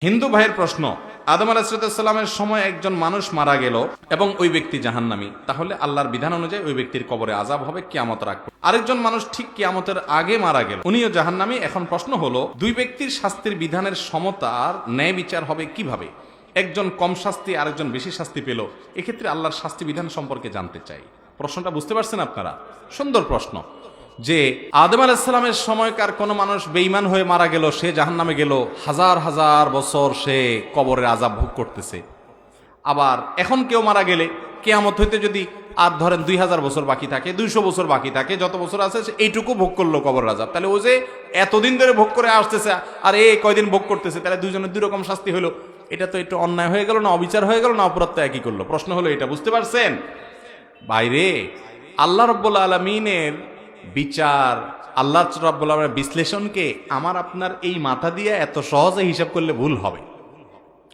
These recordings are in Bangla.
হিন্দু ভাইয়ের প্রশ্ন, আদম আলাইহিসসালামের সময় একজন মানুষ মারা গেল এবং ওই ব্যক্তি জাহান্নামী, তাহলে আল্লাহর বিধান অনুযায়ী ওই ব্যক্তির কবরে আযাব হবে কিয়ামতের আগ পর্যন্ত। আরেকজন মানুষ ঠিক কিয়ামতের আগে মারা গেল, উনিও জাহান্নামী। এখন প্রশ্ন হলো, দুই ব্যক্তির শাস্তির বিধানের সমতার ন্যায় বিচার হবে কিভাবে? একজন কম শাস্তি, আরেকজন বেশি শাস্তি পেল, এক্ষেত্রে আল্লাহর শাস্তি বিধান সম্পর্কে জানতে চাই। প্রশ্নটা বুঝতে পারছেন আপনারা? সুন্দর প্রশ্ন। যে আদম আলাইহিসসালামের সময়কার কোন মানুষ বেঈমান হয়ে মারা গেল, সে জাহান্নামে গেল, হাজার হাজার বছর সে কবরের আযাব ভোগ করতেছে। আবার এখন কেউ মারা গেলে কিয়ামত হইতে যদি আর ধরেন 2000 বছর বাকি থাকে, 200 বছর বাকি থাকে, যত বছর আছে এইটুকু ভোগ করলো কবরের আযাব, তাহলে ও যে এতদিন ধরে ভোগ করে আসতেছে আর এ কয়দিন ভোগ করতেছে, তাহলে দুইজনের দুই রকম শাস্তি হলো। এটা তো একটু অন্যায় হয়ে গেল না? অবিচার হয়ে গেল না? অপরাধ তো একই করলো। প্রশ্ন হলো এটা, বুঝতে পারছেন? বাইরে আল্লাহ রাব্বুল আলামিনের বিচার, আল্লাহ রাব্বুল আলামিনের বিশ্লেষণকে আমার আপনার এই মাথা দিয়ে এত সহজে হিসাব করলে ভুল হবে।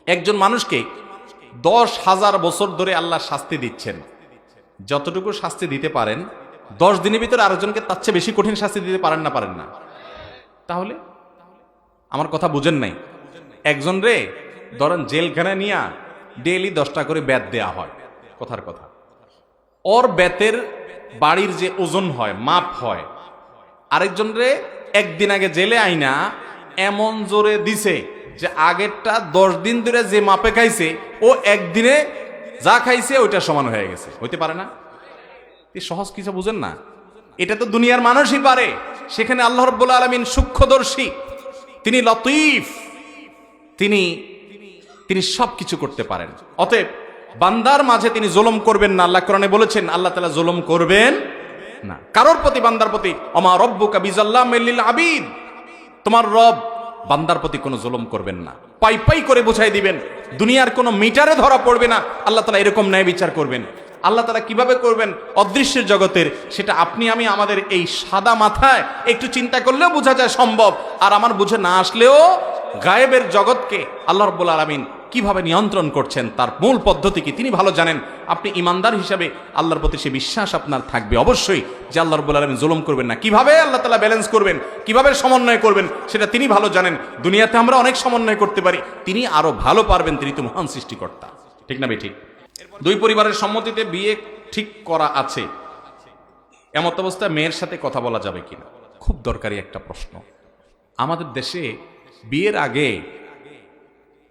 একজন মানুষকে 10,000 বছর ধরে আল্লাহ শাস্তি দিচ্ছেন, যতটুকু শাস্তি দিতে পারেন 10 দিনের ভিতরে আরেকজনকে তার চেয়ে বেশি কঠিন শাস্তি দিতে পারেন না? পারেন না? তাহলে আমার কথা বুঝেন নাই? একজন রে ধরেন জেলখানায় নিয়ে ডেইলি 10টা করে বেত দেয়া হয়, কথার কথা। ওর বেতের বাড়ির যে ওজন হয়, মাপ হয়, আরেকজন রে একদিন আগে জেলে আইনা এমন জোরে দিছে যে আগেরটা 10 দিন ধরে যে মাপে খাইছে ও একদিনে যা খাইছে ওইটা সমান হয়ে গেছে। হইতে পারে না? এই সহজ কিছু বুঝেন না? এটা তো দুনিয়ার মানুষই পারে, সেখানে আল্লাহ রাব্বুল আলামিন সূক্ষ্মদর্শী, তিনি লতীফ, তিনি সবকিছু করতে পারেন। অতএব বান্দার মাঝে তিনি জুলুম করবেন না। আল্লাহ কোরআনে বলেছেন আল্লাহ তাআলা জুলুম করবেন না কারোর প্রতি, বান্দার প্রতি। ওমা রব্বুকা বিযাল্লামিল লিল আবিদ, তোমার রব বান্দার প্রতি কোনো জুলুম করবেন না। পাই পাই করে বুঝাই দিবেন, দুনিয়ার কোনো মিটারে ধরা পড়বে না। আল্লাহ তাআলা এরকম ন্যায় বিচার করবেন। আল্লাহ তাআলা কিভাবে করবেন অদৃশ্যের জগতের, সেটা আপনি আমি আমাদের এই সাদা মাথায় একটু চিন্তা করলেও বোঝা যায় সম্ভব। আর আমার বুঝে না আসলেও গায়েবের জগৎকে আল্লাহ রাব্বুল আলামিন কিভাবে নিয়ন্ত্রণ করছেন, তার মূল পদ্ধতি কি তিনি ভালো জানেন। আপনি ইমানদার হিসাবে আল্লাহর প্রতি সে বিশ্বাস আপনার থাকবে অবশ্যই যে আল্লাহ রাব্বুল আলামিন জুলুম করবেন না। কিভাবে আল্লাহ তাআলা ব্যালেন্স করবেন, কিভাবে সমন্বয় করবেন, সেটা তিনি ভালো জানেন। দুনিয়াতে আমরা অনেক সমন্বয় করতে পারি, তিনি আরো ভালো পারবেন, তিনি তো মহান সৃষ্টিকর্তা। ঠিক না ভাই? ঠিক। দুই পরিবারের সম্মতিতে বিয়ে ঠিক করা আছে, এমত অবস্থায় মেয়ের সাথে কথা বলা যাবে কিনা? খুব দরকারি একটা প্রশ্ন। আমাদের দেশে বিয়ের আগে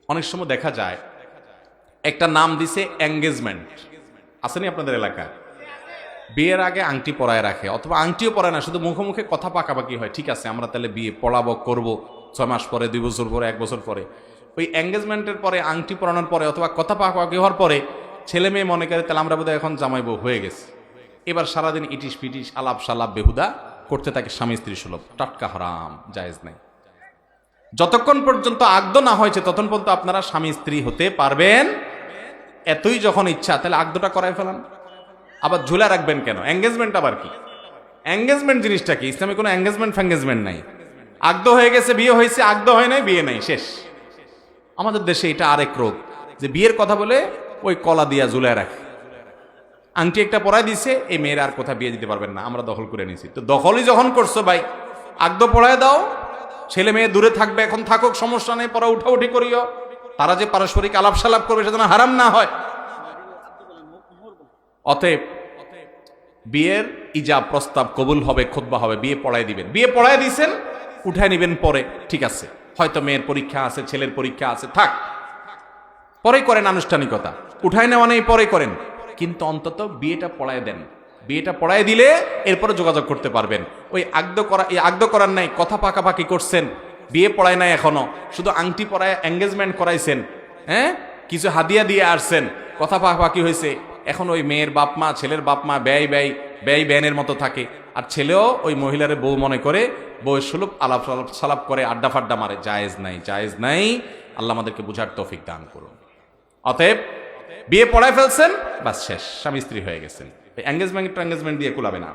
অনেক সময় দেখা যায় একটা নাম দিছে এঙ্গেজমেন্ট, আসেনি আপনাদের এলাকায়? বিয়ের আগে আংটি পরায় রাখে, অথবা আংটিও পরায় না, শুধু মুখে মুখে কথা পাকাপাকি হয়, ঠিক আছে আমরা তাহলে বিয়ে পড়াবো, করবো 6 মাস পরে, 2 বছর পরে, 1 বছর পরে। ওই এঙ্গেজমেন্টের পরে, আংটি পরানোর পরে অথবা কথা পাকাপাকি হওয়ার পরে ছেলে মেয়ে মনে করে তাহলে আমরা বোধহয় এখন জামাই বউ হয়ে গেছে। এবার সারাদিন ইটিস পিটিস আলাপ সালাপ বেহুদা করতে থাকে, স্বামী স্ত্রী সুলভ, টাটকা হারাম, জায়েজ নাই। যতক্ষণ পর্যন্ত আগদ না হয়েছে ততক্ষণ পর্যন্ত আপনারা স্বামী স্ত্রী হতে পারবেন। এতই যখন ইচ্ছা তাহলে আগদটা করাই ফেলান। আবার ঝুলা রাখবেন কেন? এঙ্গেজমেন্ট আবার কি? এঙ্গেজমেন্ট জিনিসটা কি? ইসলামে কোনো এঙ্গেজমেন্ট ফ্যাঙ্গেজমেন্ট নাই। আগদ হয়ে গেছে, বিয়ে হয়েছে, আগদ হয় নাই, বিয়ে নাই, শেষ। আমাদের দেশে এটা আরেক রোগ, যে বিয়ের কথা বলে ওই কলা দিয়া ঝুলায় রাখে। আংটি একটা পরাই দিছে, এই মেয়েরা আর কোথাও বিয়ে দিতে পারবেন না, আমরা দখল করে নিছি। তো দখলই যখন করছো ভাই, আগদ পড়ায় দাও, ছেলে মেয়ে দূরে থাকবে, এখন থাকুক, সমস্যা নেই, পরে উঠাউঠি করিও। তারা যে পারস্পরিক আলাপ সালাপ করবে সেটা হারাম না হয়। অতএব বিয়ের ইজাব প্রস্তাব কবুল হবে, খুতবা হবে, বিয়ে পড়ায় দিবেন। বিয়ে পড়ায় দিছেন, উঠায় নিবেন পরে, ঠিক আছে। হয়তো মেয়ের পরীক্ষা আছে, ছেলের পরীক্ষা আছে, থাক, পরে করেন আনুষ্ঠানিকতা, উঠায় নেওয়া নেই, পরে করেন, কিন্তু অন্তত বিয়েটা পড়ায় দেন। বিয়েটা পড়ায় দিলে এরপরে যোগাযোগ করতে পারবেন। ওই আগদ করার নাই, কথা পাকাপাকি করছেন, বিয়ে পড়ায় নাই, এখনো শুধু আংটি পরায় এঙ্গেজমেন্ট করাইছেন, হ্যাঁ, কিছু হাদিয়া দিয়ে আসছেন, কথা পাকাপাকি হয়েছে। এখন ওই মেয়ের বাপ মা, ছেলের বাপ মা ব্যয় ব্যানের মতো থাকে, আর ছেলেও ওই মহিলারে বউ মনে করে, বউয়ের সুলভ আলাপ সালাপ করে, আড্ডা ফাড্ডা মারে। জায়েজ নাই, জায়েজ নাই। আল্লাহ আমাদেরকে বুঝার তৌফিক দান করুন। অতএব বিয়ে পড়ায় ফেলছেন, বাস শেষ, স্বামী স্ত্রী হয়ে গেছেন। এঙ্গেজমেন্ট দিয়ে কুলাবে না।